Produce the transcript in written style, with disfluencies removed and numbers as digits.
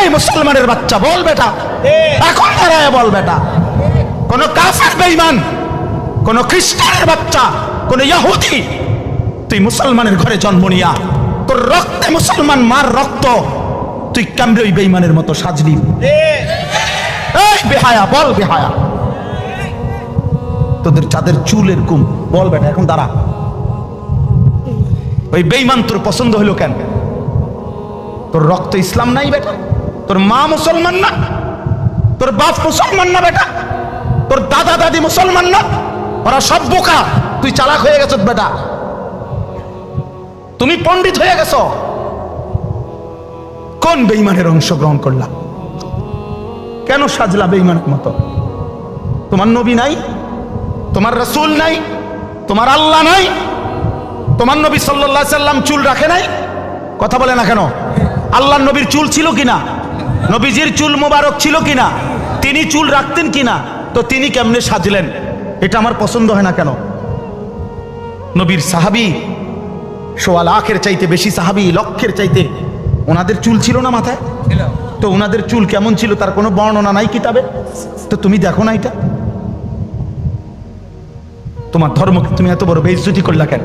এই মুসলমানের বাচ্চা বল বেটা, এখন দাঁড়ায় বল বেটা, কোন কাফের বেঈমান, কোন খ্রিস্টানের বাচ্চা, কোন ইহুদি, তুই মুসলমানের ঘরে জন্ম নিয়া তোর রক্তে মুসলমান মার রক্ত, তুই কেমনে ওই বেঈমানের মতো সাজলি? এই বেহায়া বল, বেহায়া তোদের চাঁদের চুল এরকম, বল বেটা এখন দাঁড়া। ওই বেঈমান তোর পছন্দ হলো কেন? তোর রক্ত ইসলাম নাই বেটা, তোর মা মুসলমান না, তোর বাপ মুসলমান না বেটা, তোর দাদা দাদি মুসলমান না, ওরা সব বোকা, তুই চালাক হয়ে গেছ বেটা, তুমি পণ্ডিত হয়ে গেছ। কোন বেঈমানের অংশগ্রহণ করলা? কেন সাজলা বেঈমানের মতো? তোমার নবী নাই, তোমার রাসূল নাই, তোমার আল্লাহ নাই, তোমার নবী সাল্লাল্লাহু আলাইহি সাল্লাম চুল রাখে নাই? কথা বলে না কেন? আল্লাহর নবীর চুল ছিল কিনা? নবীজির চুল মোবারক ছিল কিনা? তিনি চুল রাখতেন কিনা? তো তিনি কেমনে সাজলেন? এটা আমার পছন্দ হয় না কেন? নবীর সাহাবী সোয়া লাখের চাইতে বেশি সাহাবী, লক্ষের চাইতে, ওনাদের চুল ছিল না মাথায়? তো ওনাদের চুল কেমন ছিল তার কোনো বর্ণনা নাই কিতাবে? তো তুমি দেখো না এটা? তোমার ধর্মকে তুমি এত বড় বেইজ্জতি করলা কেন?